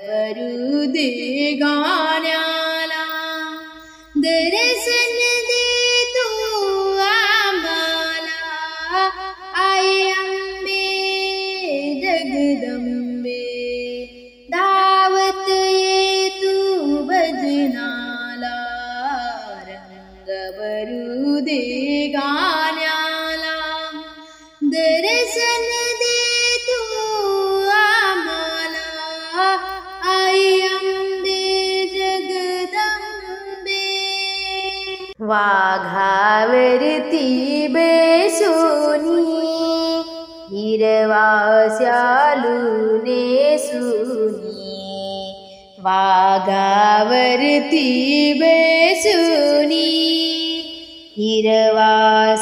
भरू दे गाण्याला, दर्शन दे तू आम्हाला, आई अंबे जगदंबे, दावत ये तू भजनाला, रंग भरू दे गाण्याला, दर्शन दे तू आम्हाला, आई अंबे जगदंबे. वाघावरती बेसुनी, हिरवा शालू नेसुनी, वाघावरती बेसुनी, हिरवा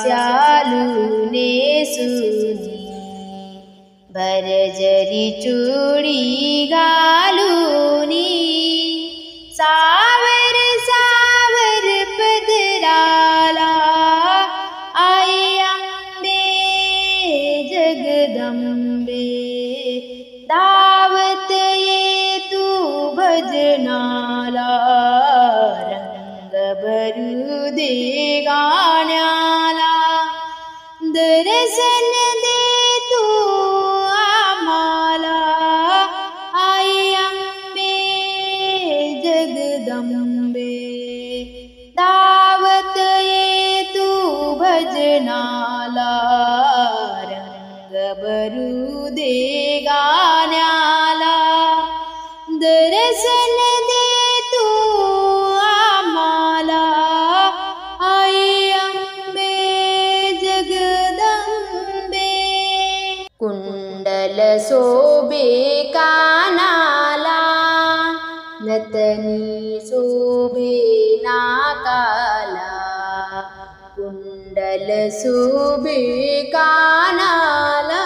शालू नेसुनी, भरजरी चूडी घालूनी, सावर सावर पदराला, आई अंबे जगदंबे, दावत ये तू भजनाला, रंग भरू दे गाण्याला, दर्शन दे तू आम्हाला, आई अंबे जगदंबे, दावत ये तू भजनाला, रंग भरू दे गाण्याला, दर्शन दे तू आम्हाला, आई अंबे जगदंबे. कुंडल शोभे कानाला, नतनी शोभे नाकाला, कुंडल शोभे कानाला,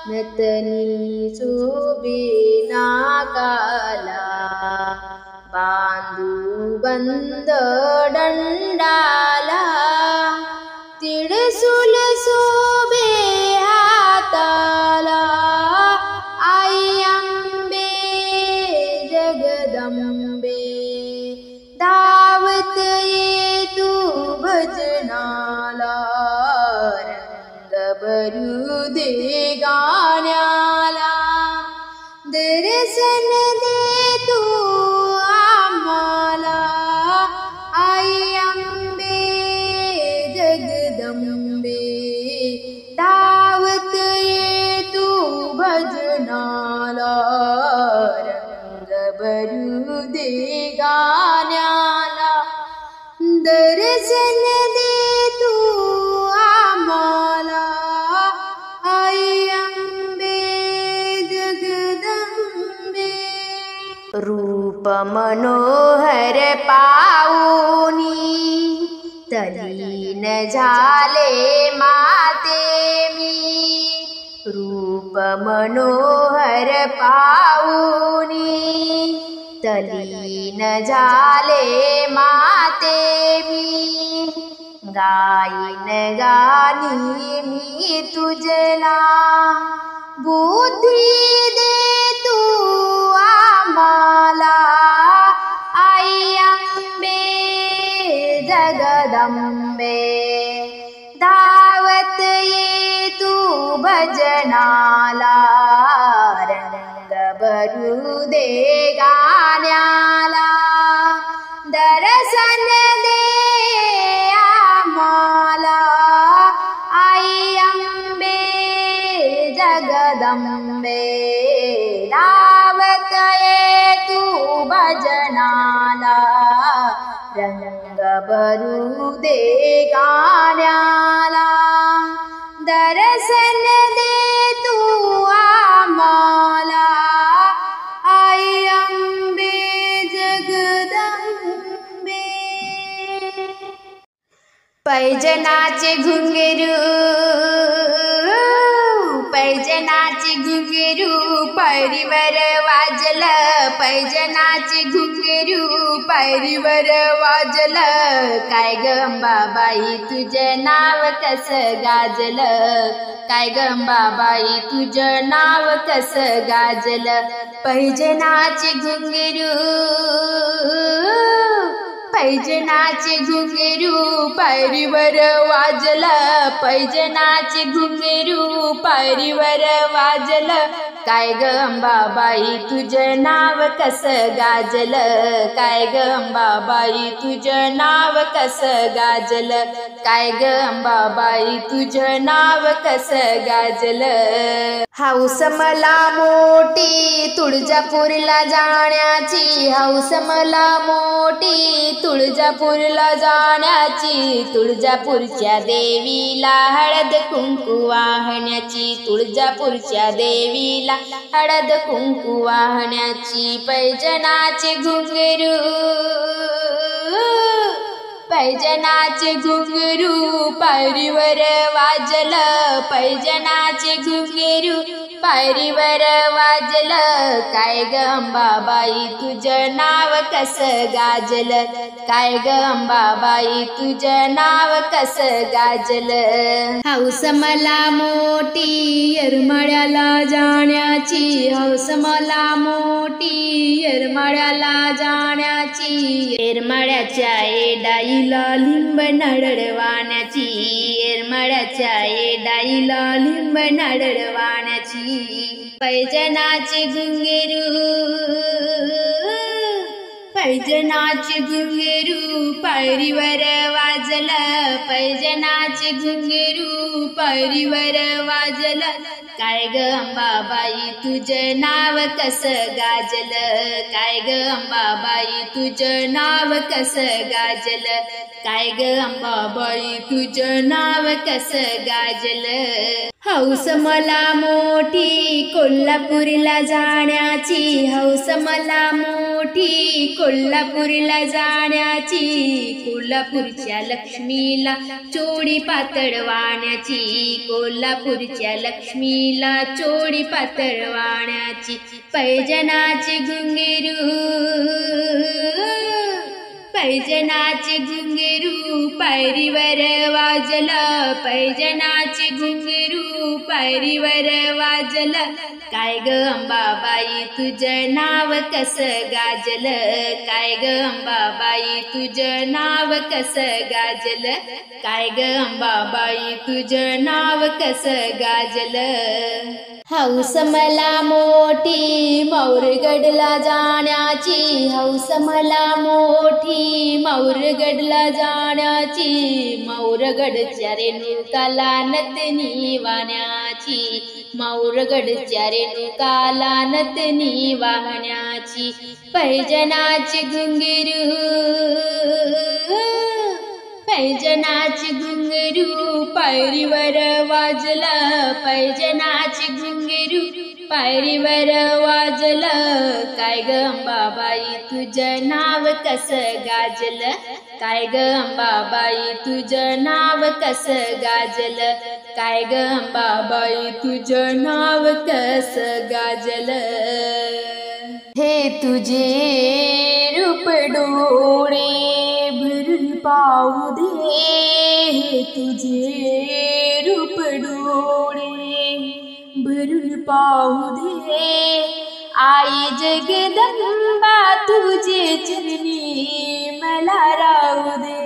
नतनी शोभे नाकाला, बांधू बंद दंडाला, तिळसुल शोभे हाताला, आई अंबे जगदंबे, दावत ये तू भजनाला, रंग भरू दे गाण्याला, दर्शन दे तू आम्हाला, आई अंबे जगदंबे, दावत ये तू भजनाला, रंग भरू दे गाण्याला, दर्शन दे तू आम्हाला, आई अंबे जगदंबे. रूप मनोहर पाऊनी, तल्लीन झाले माते मी, रूप मनोहर पाऊनी, तल्लीन झाले माते मी, गाईन गाणी मी तुझला, बुद्धी दे तू आम्हाला, आई अंबे जगदंबे, दावत ये तू भजनाला, रंग भरू दे गाण्याला, दर्शन दे आम्हाला, आई अंबे जगदंबे, दावत ये तू भजनाला, रंग भरू दे गाण्याला, दर्शन दे तू आम्हाला, आई अंबे जगदंबे. पैजनाचे घुंगरू, पैजनाचे पैजनाचे घुंगरू पायरीवर वाजलं, पैजनाचे घुंगरू पायरीवर वाजलं. काय ग अंबाबाई तुझं नाव कसं गाजलं, काय ग अंबाबाई तुझं नाव कसं गाजलं. पैजनाचे घुंगरू, पैजनाचे घुंगरू पायरीवर वाजलं, पैजनाचे घुंगरू पायरीवर वाजलं. काय ग अंबाबाई तुझं नाव कसं गाजलं, काय ग अंबाबाई तुझं नाव कसं गाजलं, काय ग अंबाबाई तुझं नाव कसं गाजलं. हौस मला मोठी तुळजापूरला जाण्याची, हौस मला मोठी तुळजापूरला जाण्याची. तुळजापूरच्या देवीला हळद कुंकू वाहण्याची, तुळजापूरच्या देवीला हळद कुंकू वाहण्याची. पैजनाचे घुंगरू, पैजनाचे घुंगरू पायरीवर वाजलं, पैजनाचे घुंगरू पायरीवर वाजलं. काय ग अंबाबाई तुझं नाव कसं गाजलं, काय ग अंबाबाई तुझं नाव कसं गाजलं. हौस मला मोठी येरमाळ्याला जाण्याची, हौस मला मोठी येरमाळ्याला जाण्याची. येरमाळ्याच्या एडाईला लिंब नडवाण्याची, येरमाळ्याच्या एडाईला लिंब नडवाण्याची. पैजनाचे घुंगरू, पैजनाचे घुंगरू पायरीवर वाजलं, पैजनाचे घुंगरू पायरीवर वाजलं. काय ग अंबाबाई तुझं नाव कसं गाजलं, काय ग अंबाबाई तुझं नाव कसं गाजलं, काय ग अंबाबाई तुझं नाव कसं गाजलं. हौस मला मोठी कोल्हापूरला जाण्याची, हौस मला मोठी कोल्हापूरला जाण्याची. कोल्हापूरच्या लक्ष्मीला चोळी पातळ वाण्याची, कोल्हापूरच्या लक्ष्मीला चोळी पातळ वाण्याची. पैजनाचे घुंगरू, पैजनाचे घुंगरू पायरीवर वाजलं, पैजनाचे घुंगरू पायरीवर वाजलं. काय ग अंबाबाई तुझं नाव कसं गाजलं, काय ग अंबाबाई तुझं नाव कसं गाजलं, काय ग अंबाबाई तुझं नाव कसं गाजलं. हौस मला मोठी मौरगडला जाण्याची, हौस मला मोठी मौरगडला जाण्याची. मौरगडच्या रेणुकाला नतनी वाहण्याची, मौरगडच्या रेणुकाला नतनी वाहण्याची. पैजनाचे घुंगरू, पैजनाचे घुंगरू पायरीवर वाजलं, पैजनाचे घुंगरू पायरीवर वाजलं. काय ग अंबाबाई तुझं नाव कसं गाजलं, काय ग अंबाबाई तुझं नाव कसं गाजलं, काय ग अंबाबाई तुझं नाव कसं गाजलं. हे तुझे रूप डोळे भरून पाहू दे, हे तुझे रूप डोळे भरून पाहू दे. आई जगदंबा तुझे चरणी मला राहू दे,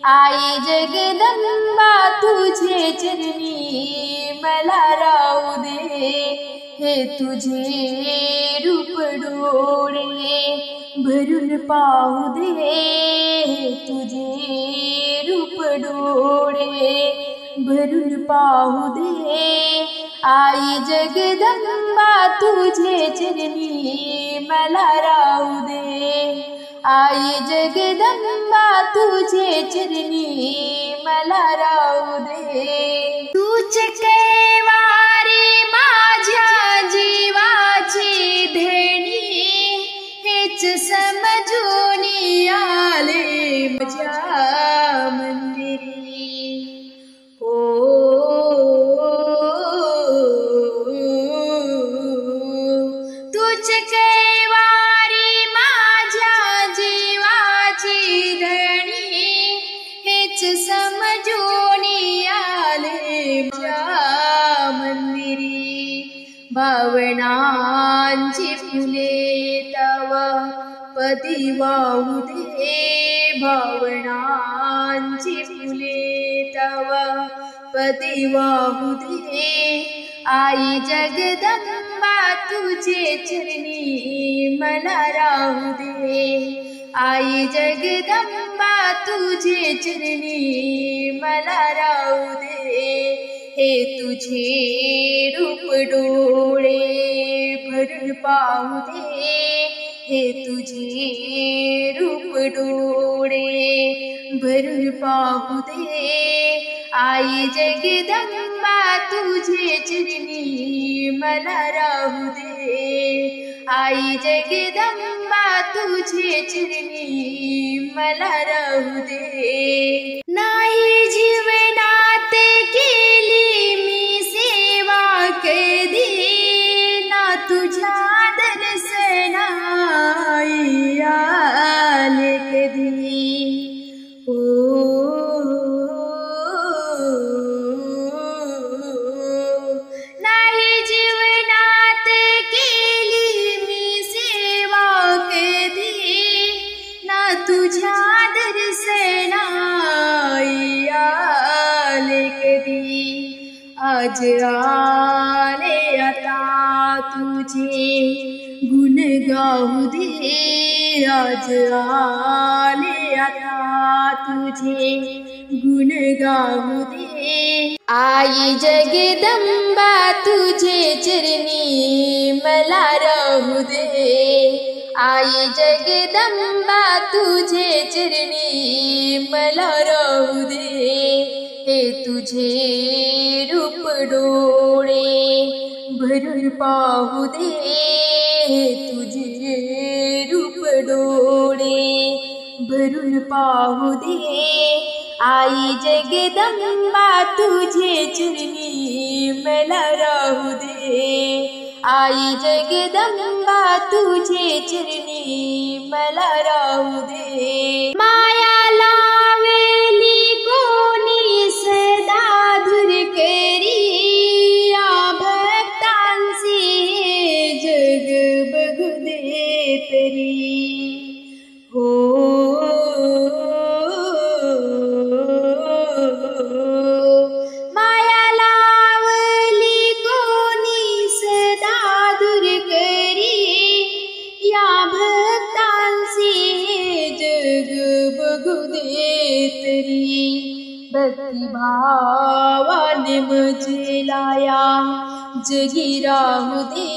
आई जगदंबा तुझे चरणी मला राहू दे. हे तुझे रूप डोळे भरून पाहू दे, हे तुझे रूप डोळे भरून पाहू दे. आई जगदंबा तुझे चरणी मला राहू दे, आई जगदंबा तुझे चरणी मला राहू दे. तूच कैवारी माझ्या जीवाची देणी, हेच समजून आले माझ्या मंदिरी. ओ भावनांची फुले तव पती वाहू दे, भावनांची फुले तव पती वाहू दे। आई जगदंबा तुझे चरणी मला राहू दे, आई जगदंबा तुझे चरणी मला राहू दे। हे तुझे रूप डोळे भरून पाहू दे, हे तुझे रूप डोळे भरून पाहू दे। आई जगदंबा तुझे चरणी मला राहू दे, आई जगदंबा तुझे चरणी मला राहू दे। नाही जीवनात केली मी सेवा कधी, ना तुझ्या दर्शनाई आले कधी। ओ नाही जीवनात केली मी सेवा कधी, ना तुझ्या दर्शनाई आले कधी। आज आले आता तुझे गुण गाऊ दे, आज आले आता तुझे गुण गाऊ दे। आई जगदंबा तुझे चरणी मला राहू दे, आई जगदंबा तुझे चरणी मला राहू दे। हे तुझे रूप डोळे भरून पाहू दे, हे तुझे रूप डोळे भरून पाहू दे। आई जगदंबा तुझे चरणी मला राहू दे, आई जगदंबा तुझे चरणी मला राहू दे। माया लावेली कोणी सदा दूर करी, या भक्तांचे जग बघू दे तरी। हो माया लावली कोणी सदा दूर करी, या भक्तांचे जग बघू दे तरी। भक्तिभावाने मजलाया जगी राहू दे,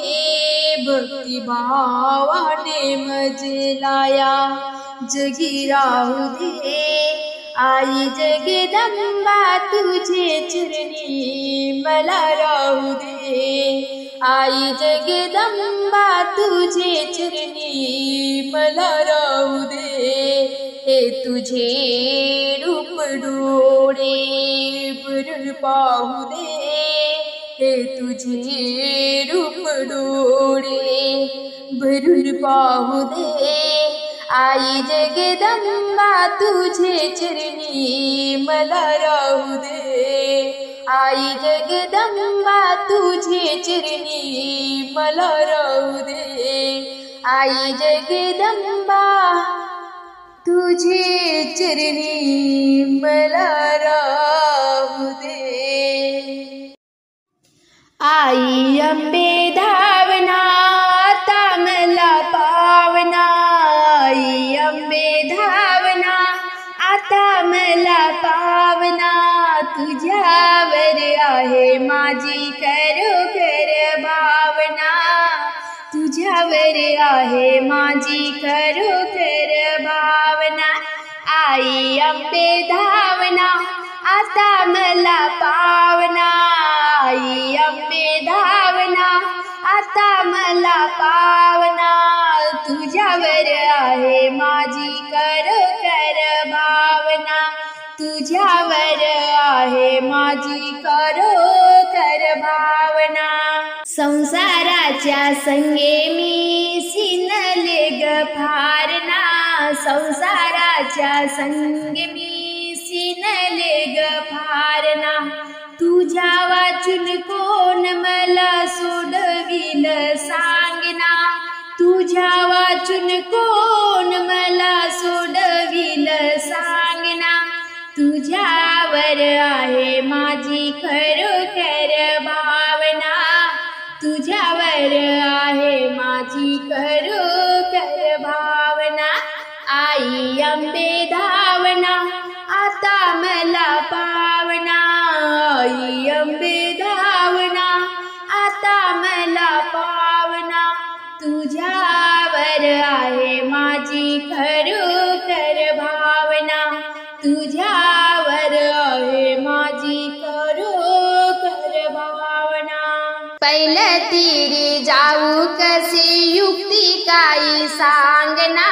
भक्तिभावाने मजलाया जगी राहू दे। आई जगदंबा तुझे चरणी मला राहू दे, आई जगदंबा तुझे चरणी मला राहू दे। हे तुझे रूप डोळे भरून पाहू दे, हे तुझे रूप डोळे भरून पाहू दे। आई जगदंबा तुझे चरणी मला राहू दे, आई जगदंबा तुझे चरणी मला राहू दे। आई जगदंबा तुझे चरणी मला राहू दे। आई अंबे धावना आता मला पावना, आई अंबे धावना आता मला पावना। तुझ्यावर आहे माझी खरोखर भावना, तुझ्यावर आहे माझी खरोखर भावना। आई अंबे धावना आता मला पावना, आई अंबे धावना आता मला पावना। तुझ्यावर आहे माझी खरोखर भावना, तुझ्यावर आहे माझी खरोखर भावना। संसाराच्या संगे मी सिनले ग फार ना, संसाराच्या संगे मी सिनले ग फार ना। तुझ्या वाचून कोण मला सोडविल सांगना, तुझ्या वाचून कोण मला सोडविल सांगना, तुझ्यावर आहे माझी खरोखर भावना, तुझ्यावर आहे माझी खरोखर भावना. आई अंबे धावना आता मला पावना, आई अंबे धावना आता मला पावना, तुझ्यावर आहे माझी खरोखर भावना, तुझ्यावर आहे माझी खरोखर भावना. पहिलं तीरी जाऊ कशी युक्ती काही सांगना,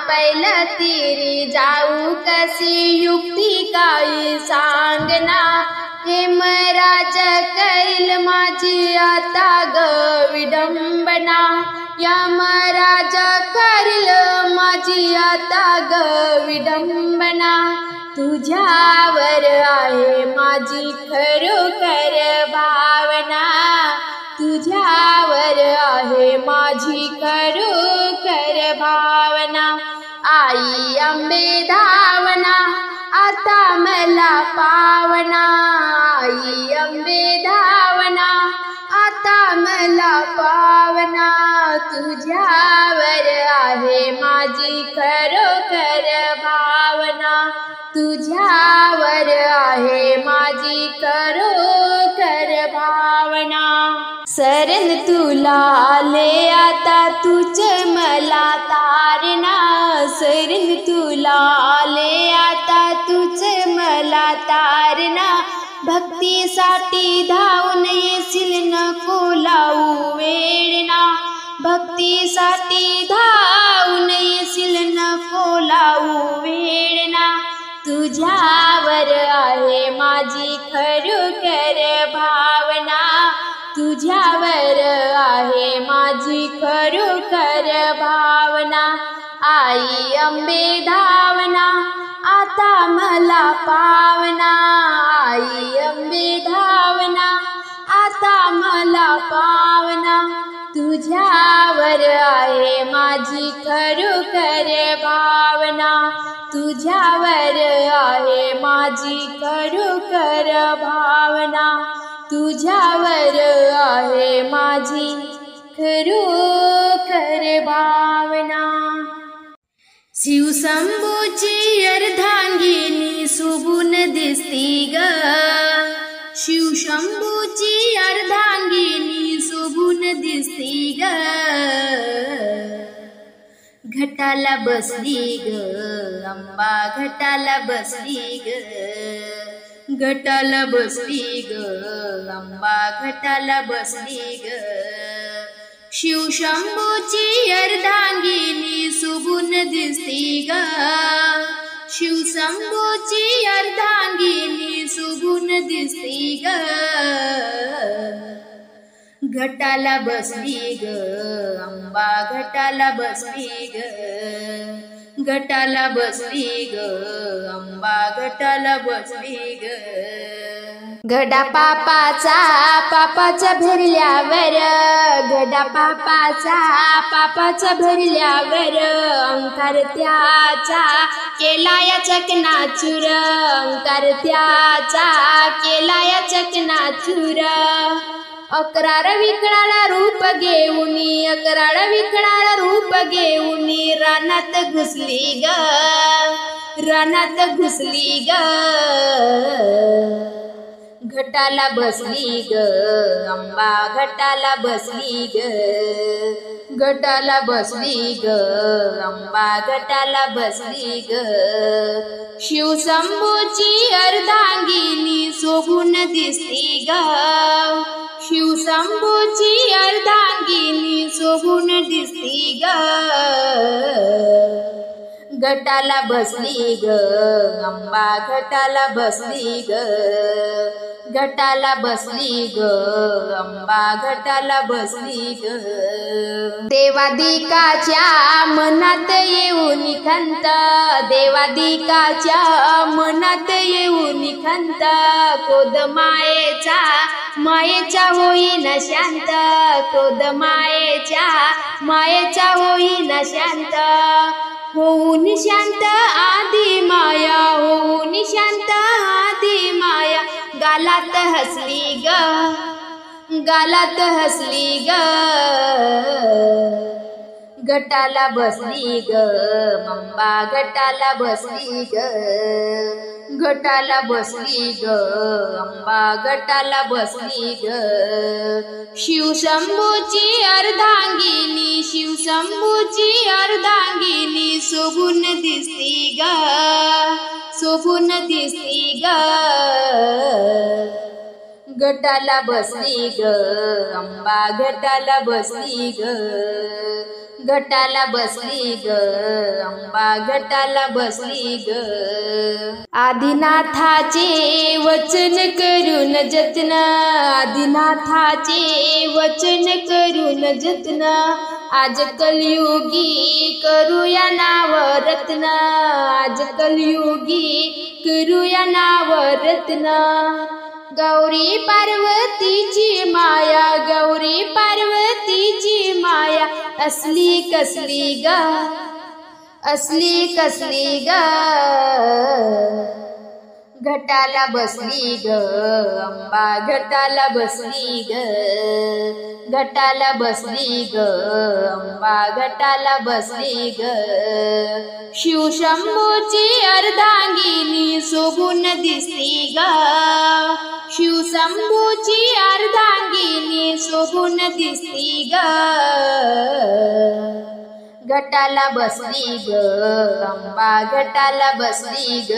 पहिलं तीरी जाऊ कशी युक्ती काही सांगना, हेमराज करील माझी आता ग विडंबना, यमराज करील माझी आता ग विडंबना, तुझ्यावर आहे माझी खरोखर भावना, तुझ्यावर आहे माझी खरोखर भावना. आई अंबे धावना आता मला पावना, आई अंबे धावना आता मला पावना, तुझ्यावर आहे माझी खरोखर भावना, तुझ्यावर आहे माझी खरोखर भावना. शरण तुला आले आता तुझ मला तारणा, शरण तुला आले आता तुझ मला तारणा, भक्तीसाठी धावून येशील नको लावू वेळना, भक्तीसाठी धावून येशील नको लावू वेळना, तुझ्यावर आहे माझी खरोखर भावना, तुझ्यावर आहे माझी खरोखर भावना. आई अंबे धावना आता मला पावना, आई अंबे धावना आता मला पावना, तुझ्यावर आहे माझी खरोखर भावना, तुझ्यावर आहे माझी खरोखर भावना, तुझ्यावर आहे माझी खरोखर भावना. शिवशंभूची अर्धांगिनी शोभून दिसती ग, शिवशंभूची अर्धांगिनी शोभून दिसती ग, घटाला बसली ग अंबा घटाला बसली ग, घटाला बसली ग अंबा घटाला बसली ग, शिवशंभूची अर्धांगिनी शोभून दिसती ग, शिवशंभूची अर्धांगिनी शोभून दिसती ग, घटाला बसली ग अंबा घटाला बसली ग, घटाला बसली ग अंबा घटाला बसली ग. गडा पापाचा भरल्यावर, गडा पापाचा भरल्यावर, अंकार त्याचा केलाया चकनाचूर, अंकार त्याचा केलाया चकनाचूर, अकराळ विकराळ रूप घेऊनी, अकराळ विकराळ रूप घेऊनी, रानात घुसली ग, रानात घुसली ग, घटाला बसली ग अंबा घटाला बसली ग, घटाला बसली ग अंबा घटाला बसली ग, शिवशंभूची अर्धांगिनी शोभून दिसती ग, शिवशंभूची अर्धांगिनी शोभून दिसती ग, घटाला बसली ग अंबा घटाला बसली ग, घटाला बसली ग अंबा घटाला बसली ग. देवादिकाच्या मनात येऊन खंत, देवादिकाच्या मनात येऊन खंत, क्रोध मायेचा होईना शांत, क्रोध मायेचा होईना शांत. होऊन शांत आधी माया, होऊन शांत आधी माया, गालात हसली ग, गालात हसली ग. घटाला बसली ग अंबा घटाला बसली ग, घटाला बसली ग अंबा घटाला बसली ग. शिवशंभूची अर्धांगिनी, शिवशंभूची अर्धांगिनी शोभून दिसती ग, शोभून दिसती ग. घटाला बसली ग अंबा घटाला बसली ग, घटाला बसली ग अंबा घटाला बसली ग. आदिनाथाचे वचन करून जतन, आदिनाथाचे वचन करून जतन, आज कलियुगी करूया नाव रत्न, आज कलियुगी करूया नाव रत्न. गौरी पार्वतीची माया, गौरी पार्वतीची माया असली कसली ग, असली कसली ग. घटाला बसली ग अंबा घटाला बसली ग, घटाला बसली ग अंबा घटाला बसली ग. शिवशंभूची अर्धांगिनी शोभून दिसती ग, शिवशंभूची अर्धांगिनी शोभून दिसती ग. घटाला बसली ग अंबा घटाला बसली ग,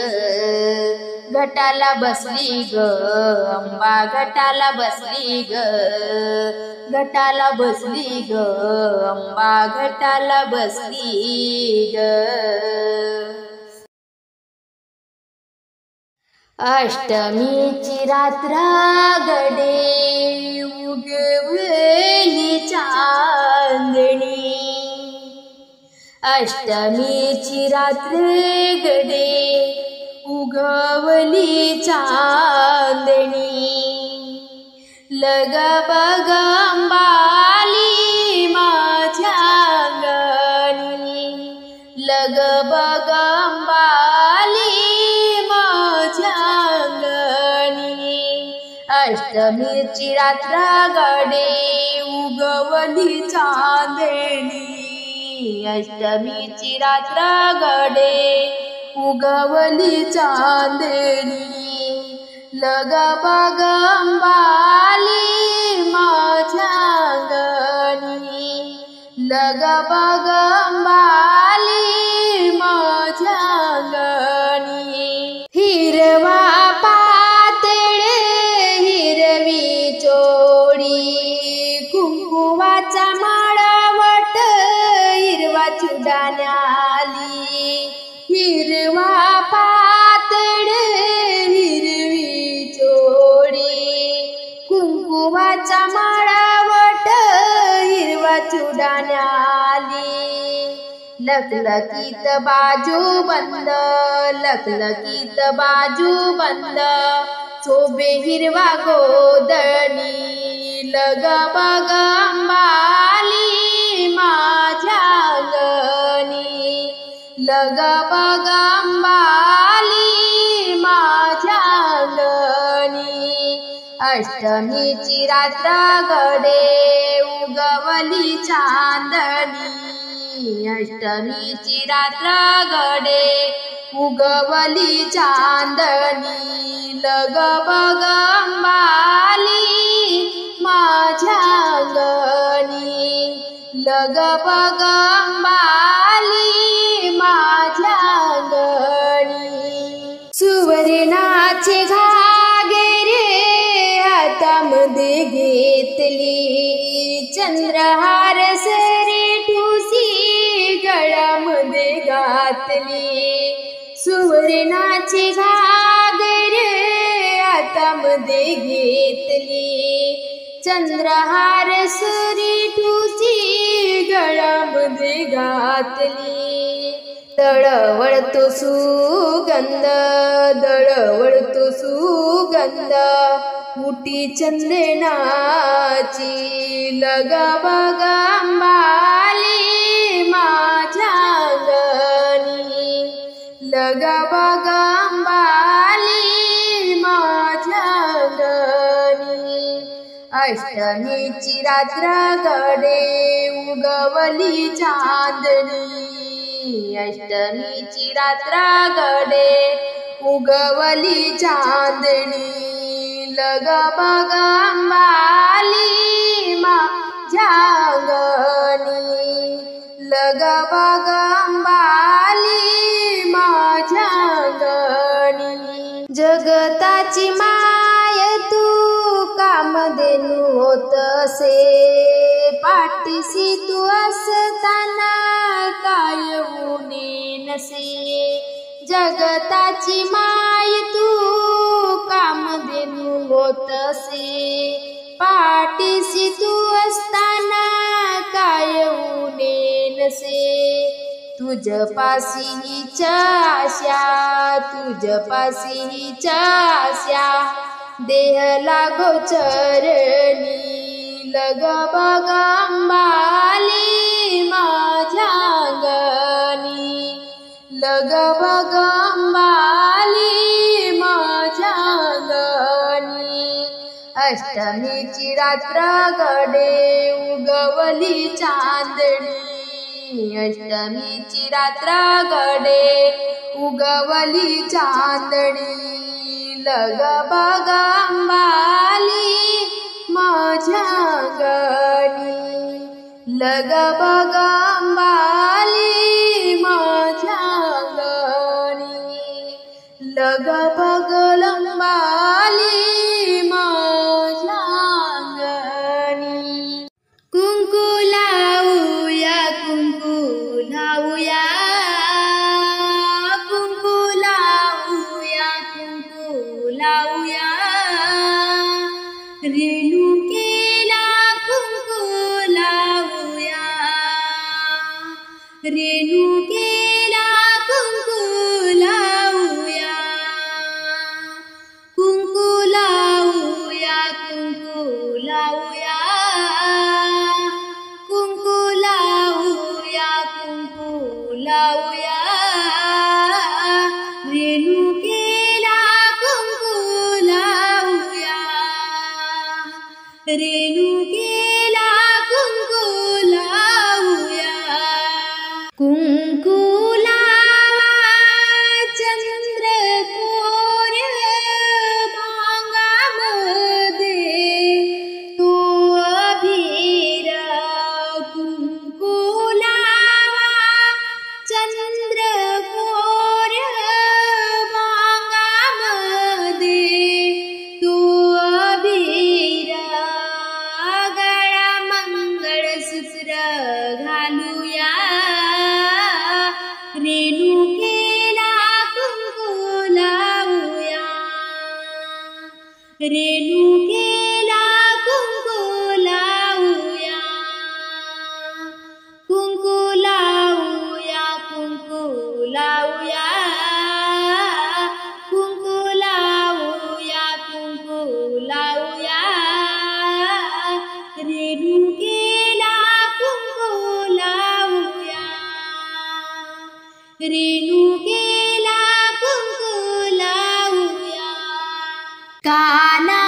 घटाला बसली ग अंबा घटाला बसली ग, घटाला बसली ग अंबा घटाला बसली ग. अष्टमीची रात्र गडे उगवली चांदणी, अष्टमीची रात्र गडे उगवली चांदणी. लग बग अंबाली माझ्या अंगणी, लग बग अंबाली माझ्या अंगणी. अष्टमीची रात्र गडे उगवली चांदणी, अष्टमीची रात्र गडे उगवली चांदणी. लग बग अंबाली माझ्या अंगणी, लग बग अंबाली माझ्या अंगणी. हिरवा पातळ हिरवी चोळी, कुंकुवाचा माळावट हिरवा चुडाण्याली, हिरवा पातळ हिरवी चोळी, कुंकुवाचा माळावट हिरवा चुडाण्याली. लखलखीत बाजू बंद, लखलखीत बाजू बंद, शोभे हिरवा गोधडी. लग बग अंबाली माझ्या अंगणी, लग बग अंबाली माझ्या अंगणी. अष्टमीची रात्र गडे उगवली चांदणी, अष्टमीची रात्र गडे उगवली चांदणी. लग बग अंबाली माझ्या अंगणी, लग बग अंबाली माझ्या अंगणी. सुवर्णाचे घागरे हातामध्ये घेतली, चंद्रहार सरी ठुसी गळ्यामध्ये घातली. सुवर्णाचे घागरे गळ्यामध्ये घेतली, चंद्रहार सरी ठुसी गळ्यामध्ये घातली. दळवळतो सुगंध, दळवळतो सुगंध, उटी चंदनाची. लगा बगा अंबाली माझ्या अंगणी, लगा बगा अंबाली माझ्या अंगणी. अष्टमीची रात्र गडे उगवली चांदणी, अष्टमीची रात्र गडे उगवली चांदणी. लगा बगा अंबाली माझ्या अंगणी, लगा बगा अंबाली माझ्या अंगणी. जगताची माय तू कामधेनू होतसे, पाठीशी तू असताना काय उणे नसे. जगताची माय तू कामधेनू होतसे, पाठीशी तू असताना काय उणे नसे. तुझपाशी हीच आशा, तुझपाशी हीच आशा, देह लागो चरणी. लगा बगा अंबाली माझ्या अंगणी, लगा बगा अंबाली माझ्या अंगणी. अष्टमीची रात्र गडे उगवली चांदणी, अष्टमीची रात्र गडे उगवली चांदणी. लगा बगा अंबाली माझ्या अंगणी, लगा बगा अंबाली माझ्या अंगणी. लगा बगा अंबाली माझ्या अंगणी. कुंकू लावूया, कुंकू लावूया, कुंकू लावूया, कुंकू लावूया. रेणुकेला कुंकू लावूया, रेणुकेला कुंकू लावूया. कुंकू लावूया, कुंकू लावूया, कुंकू लावूया, कुंकू लावूया. रेणुकेला कुंकू लावूया, रेणुकेला कुंकू लावूया. कुंकू लावा चंद्रकोर भांगामध्ये, तो अभिर. कुंकू लावा चंद्रकोर भांगामध्ये, तो अभिर. गळा मंगळसूत्र घालूया, रेणुकेला कुंकू लावूया, रेणुकेला कुंकू लावूया. कुंकू लावूया, कुंकू लावूया, कुंकू लावूया, कुंकू लावूया. रेणुकेला कुंकू लावूया, रेणुकेला कुंकू लावूया. काना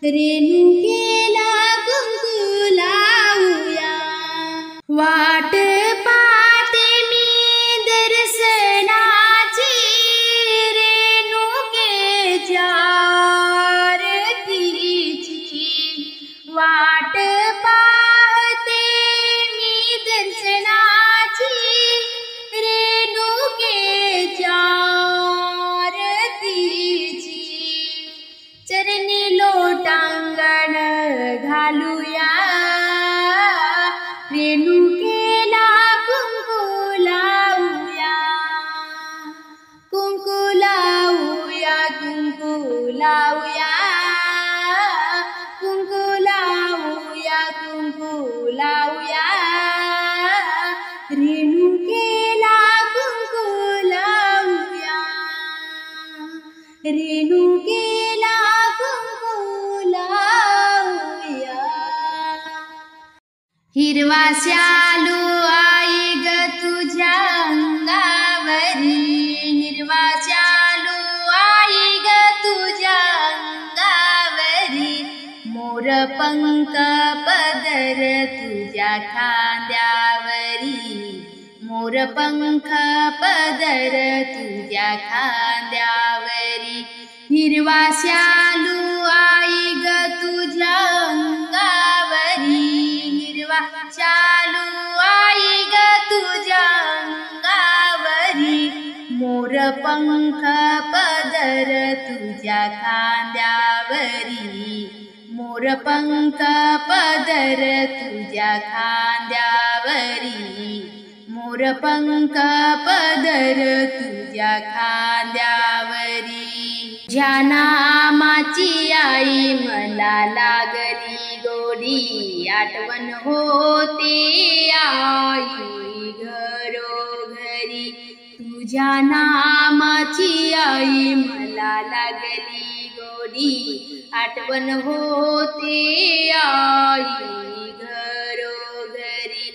रेणुकेला कुंकू लावूया. वाट पाहते मी दर्शनाची, रेणुकेच्या आरतीची. वाट पाहते मी दर्शनाची, रेणुकेच्या आरतीची. चरणी लोटांगण घालूया, रेणुकेला कुंकू लावूया. कुंकू लावूया, कुंकू लावूया, कुंकू लावूया, कुंकू लावूया. रेणुकेला कुंकू लावूया, रेणुकेला कुंकू लावूया. हिरवा शालू आई ग तुझ्या अंगावरी, हिरवा शालू आई ग तुझ्या अंगावरी. मोरपंख पदर तुझ्या खांद्यावरी, मोरपंख पदर तुझ्या खांद्यावरी. हिरवा शालू आई ग तुझ्या अंगावरी, हिरवा शालू आई ग तुझ्या अंगावरी. मोरपंख पदर तुझ्या खांद्यावरी, मोरपंख पदर तुझ्या खांद्यावरी. मोरपंख पदर तुझ्या खांद्यावरी. तुझ्या नामाची आई मला लागली गोडी, आठवण होते आई घरोघरी. तुझ्या नामाची आई मला लागली गोडी, आठवण होते आई घरोघरी.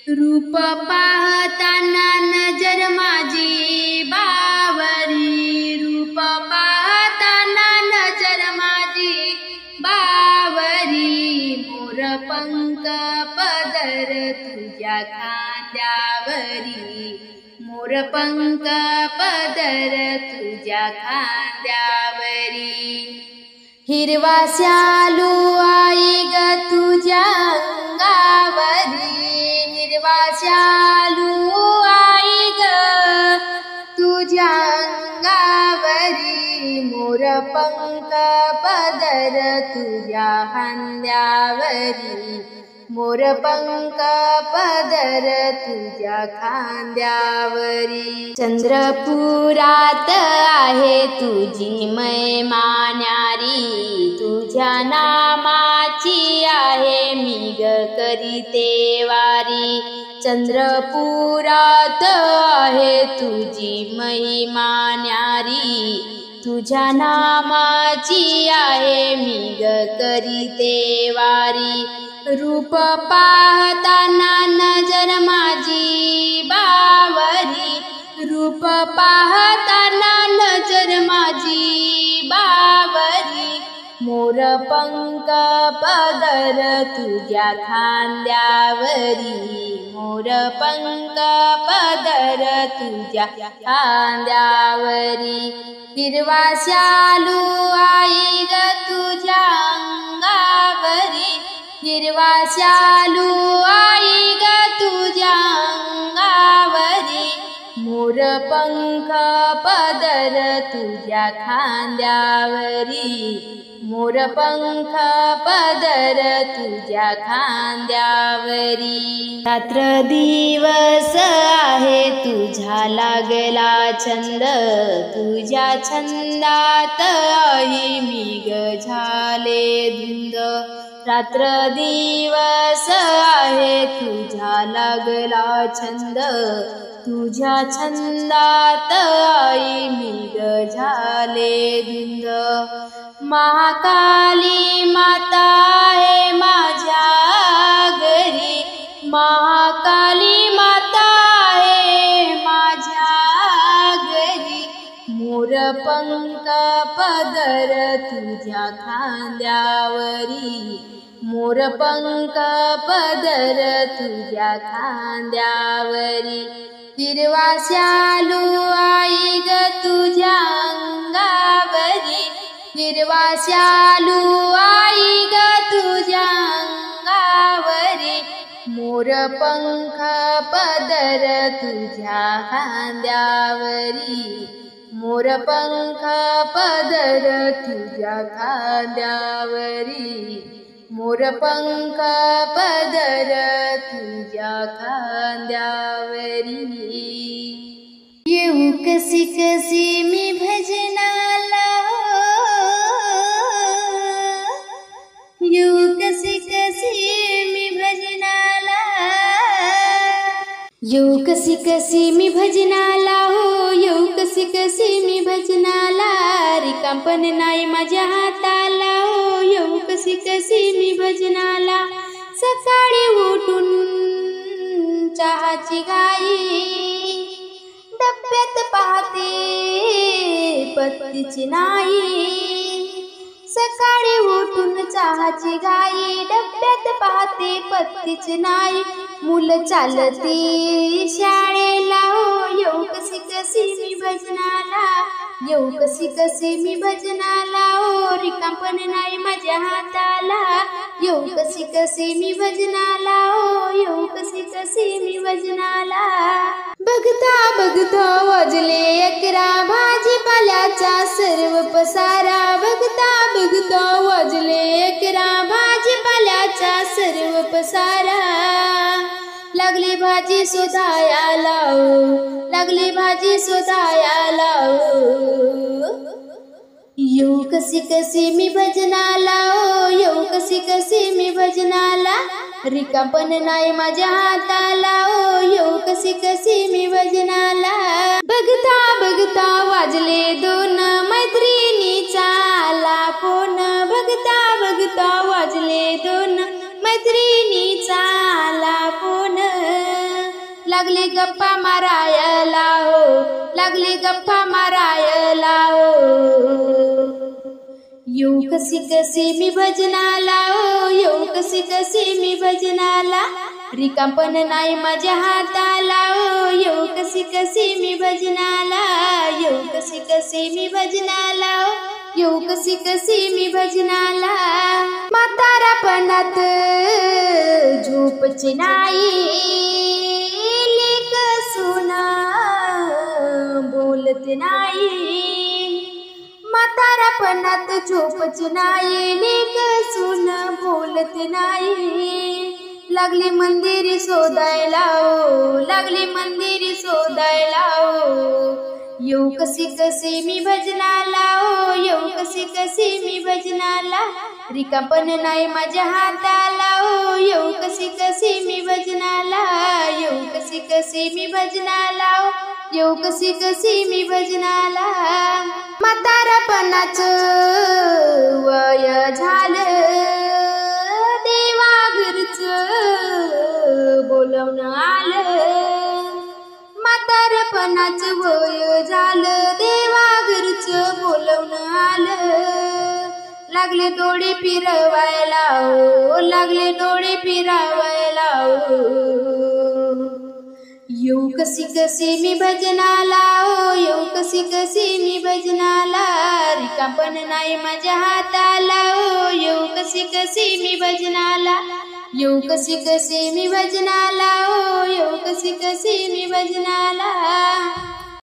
रूप पाहताना नजर माझी बावरी, रूप पाहताना नजर माझी बावरी. मोरपंख पदर तुझ्या खांद्यावरी, मोरपंख पदर तुझ्या खांद्यावरी. हिरवा शालू आई ग तुझ्या अंगावरी, हिरवा शालू आई ग तुझ्या अंगावरी. मोरपंख पदर तुझ्या खांद्यावरी, मोरपंख पदर तुझ्या खांद्यावरी. चंद्रपुरात आहे तुझी महिमा न्यारी, तुझ्या नामाची आहे मी ग करीते वारी. चंद्रपुरात आहे तुझी महिमा न्यारी, तुझ्या नामाची आहे मी ग करीते वारी. रूप पाहताना नजर माझी बावरी, रूप पाहताना नजर माझी बावरी. मोरपंख पदर तुझ्या खांद्यावरी, मोरपंख पदर तुझ्या खांद्यावरी. हिरवा शालू आई ग तुझ्या अंगावरी, हिरवा शालू आई ग तुझ्या अंगावरी. मोरपंख पदर तुझ्या खांद्यावरी, मोरपंख पदर तुझ्या खांद्यावरी. रात्र दिवस आहे तुझा लागला छंद, तुझ्या छंदात आई मी ग झाले धुंद. रात्र दिवस आहे तुझा लागला छंद, तुझ्या छंदात आई मी ग झाले धुंद. महाकाली माता आहे माझ्या घरी, महाकाली माता आहे माझ्या घरी. मोरपंख पदर तुझ्या खांद्यावरी, मोरपंख पदर तुझ्या खांद्यावरी, हिरवा शालू आई ग तुझ्या अंगावरी, हिरवा शालू आई ग तुझ्या अंगावरी, मोरपंख पदर तुझ्या खांद्यावरी, मोरपंख पदर तुझ्या खांद्यावरी, मोरपंख पदर तुझ्या खांद्यावरी. येऊ कशी कशी मी भजनाला, येऊ कशी कशी मी भजनाला, येऊ कशी कशी मी भजनाला हो, येऊ कशी कशी मी भजनाला, रिकामपण नाही माझ्या हाताला हो, येऊ कशी कशी मी भजनाला. सकाळी उठून चहाची घाई, डब्यात पाहते पत्तीची नाही, सकाळी उठून चहाची घाई, डब्यात पाहते पत्तीची नाही, मुलं चालती शाळेला हो, येऊ कशी कशी मी भजनाला, येऊ कशी कशी मी भजनाला हो, रिकामपण नाही माझ्या हाताला, येऊ कशी कशी मी भजनाला हो, येऊ कशी कशी मी भजनाला. बघता बघता वाजले 11, भाजीपाल्याचा सर्व पसारा, बघता बघता वाजले 11, भाजीपाल्याचा सर्व पसारा, लागली भाजी शोधायला हो, लागली भाजी शोधायला हो, येऊ कशी कशी मी भजनाला हो, येऊ कशी कशी मी भजनाला, रिकामपण नाही माझ्या हाताला हो, येऊ कशी कशी मी भजनाला. बघता बघता वाजले 2, मैत्रिणीचा आला फोन, बघता बघता वाजले 2, मैत्रिणीचा आला फोन, लागले गप्पा मारायला हो, लागले गप्पा मारायला हो, येऊ कशी कशी मी भजनाला हो, येऊ कशी कशी मी भजनाला, रिकामपण नाही माझ्या हाताला हो, येऊ कशी कशी मी भजनाला, येऊ कशी कशी मी भजनाला हो, येऊ कशी कशी मी भजनाला. म्हातारपणात झोपची नाही, लेक सून बोलत नाही, म्हातारपणात झोपची नाही, लेक सून बोलत नाही, लागली मंदिरी शोधायला हो, लागली मंदिरी शोधायला हो, येऊ कशी कशी मी भजनाला हो, येऊ कशी कशी मी भजनाला, रिकामपण नाही माझ्या हाताला हो, येऊ कशी कशी मी भजनाला, येऊ कशी कशी मी भजनाला हो, येऊ कशी कशी मी भजनाला. म्हातारपणाचं वय झालं, देवा घरचं बोलवणं आलं, म्हातारपणाचं वय झालं, देवा घरचं बोलवणं आलं, लागले डोळे फिरवायला हो, लागले डोळे फिरवायला हो, येऊ कशी कशी मी भजनाला हो, येऊ कशी कशी मी भजनाला, रिकामपण नाही माझ्या हाताला हो, येऊ कशी कशी मी भजनाला, येऊ कशी कशी मी भजनाला हो, येऊ कशी कशी मी भजनाला.